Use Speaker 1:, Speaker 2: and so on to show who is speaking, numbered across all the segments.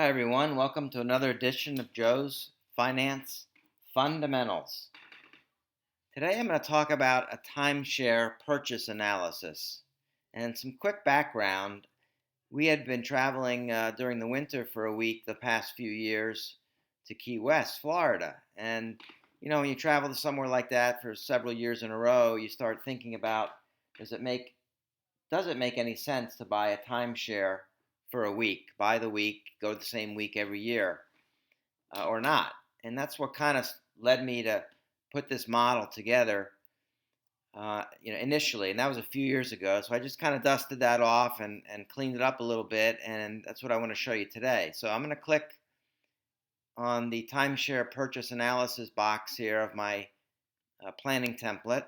Speaker 1: Hi, everyone. Welcome to another edition of Joe's Finance Fundamentals. Today I'm going to talk about a timeshare purchase analysis. And some quick background. We had been traveling during the winter for a week the past few years to Key West, Florida. And, when you travel to somewhere like that for several years in a row, you start thinking about does it make any sense to buy a timeshare for a week, buy the week, go the same week every year, or not? And that's what kind of led me to put this model together, initially. And that was a few years ago. So I just kind of dusted that off and cleaned it up a little bit. And that's what I want to show you today. So I'm going to click on the timeshare purchase analysis box here of my planning template.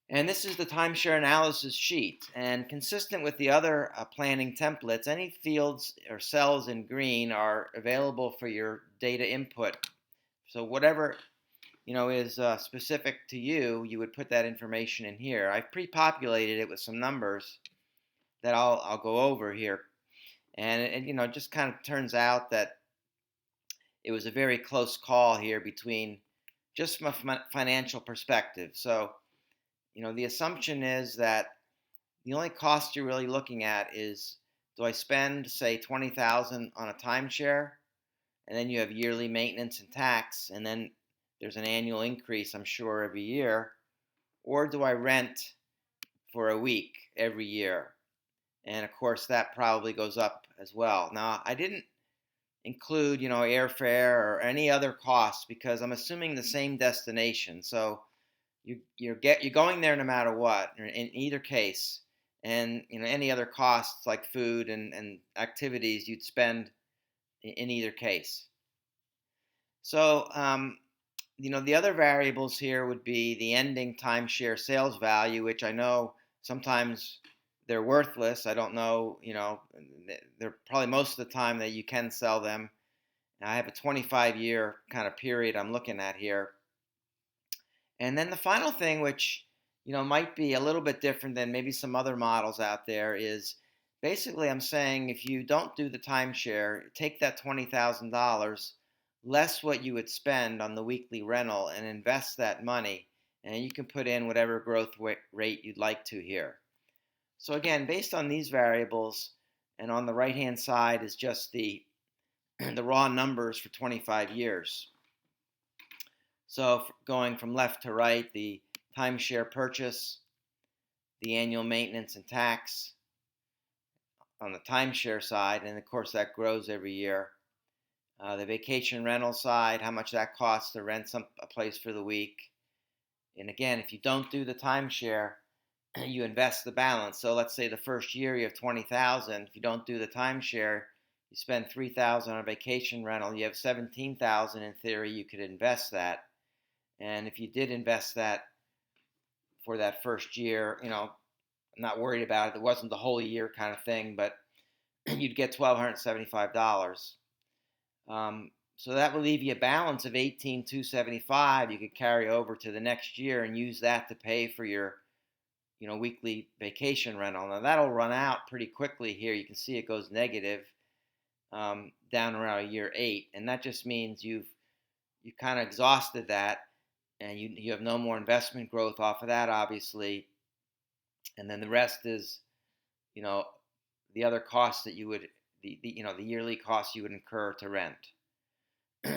Speaker 1: And this is the timeshare analysis sheet. And consistent with the other planning templates, any fields or cells in green are available for your data input. So whatever is specific to you, you would put that information in here. I've pre-populated it with some numbers that I'll go over here. And it just kind of turns out that it was a very close call here between, just from a financial perspective. So the assumption is that the only cost you're really looking at is, do I spend, say, $20,000 on a timeshare, and then you have yearly maintenance and tax, and then there's an annual increase, I'm sure, every year, or do I rent for a week every year? And of course, that probably goes up as well. Now, I didn't include, airfare or any other costs because I'm assuming the same destination. So you're going there no matter what in either case, and any other costs like food and activities you'd spend in either case. So the other variables here would be the ending timeshare sales value, which I know sometimes they're worthless. I don't know, they're probably most of the time that you can sell them. Now, I have a 25-year kind of period I'm looking at here. And then the final thing, which might be a little bit different than maybe some other models out there, is basically I'm saying if you don't do the timeshare, take that $20,000 less what you would spend on the weekly rental and invest that money, and you can put in whatever growth rate you'd like to here. So again, based on these variables, and on the right-hand side is just the raw numbers for 25 years. So going from left to right, the timeshare purchase, the annual maintenance and tax on the timeshare side, and of course that grows every year. The vacation rental side, how much that costs to rent a place for the week. And again, if you don't do the timeshare, you invest the balance. So let's say the first year you have $20,000. If you don't do the timeshare, you spend $3,000 on a vacation rental. You have $17,000 in theory. You could invest that. And if you did invest that for that first year, I'm not worried about it. It wasn't the whole year kind of thing, but you'd get $1,275. So that will leave you a balance of $18,275. You could carry over to the next year and use that to pay for your, weekly vacation rental. Now that'll run out pretty quickly here. You can see it goes negative down around year 8, and that just means you kind of exhausted that, and you have no more investment growth off of that, obviously. And then the rest is, the other costs that you would, the yearly costs you would incur to rent.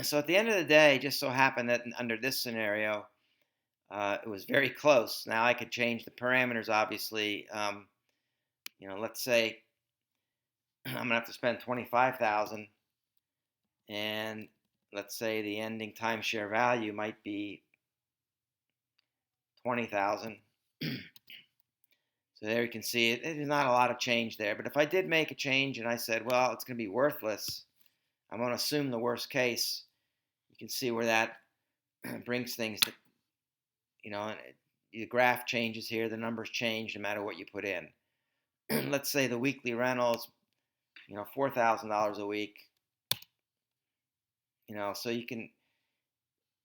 Speaker 1: So at the end of the day, it just so happened that under this scenario, it was very close. Now I could change the parameters, obviously. Let's say I'm gonna have to spend $25,000, and let's say the ending timeshare value might be $20,000. So there you can see it. There's not a lot of change there. But if I did make a change and I said, well, it's going to be worthless, I'm going to assume the worst case. You can see where that brings things to, the graph changes here. The numbers change no matter what you put in. Let's say the weekly rental is, $4,000 a week. So you can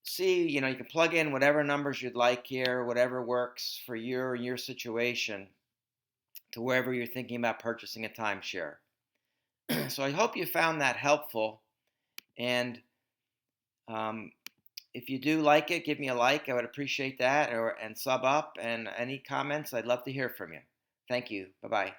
Speaker 1: see, you can plug in whatever numbers you'd like here, whatever works for your situation, to wherever you're thinking about purchasing a timeshare. So I hope you found that helpful. And um, if you do like it, give me a like. I would appreciate that. And sub up. And any comments, I'd love to hear from you. Thank you. Bye bye.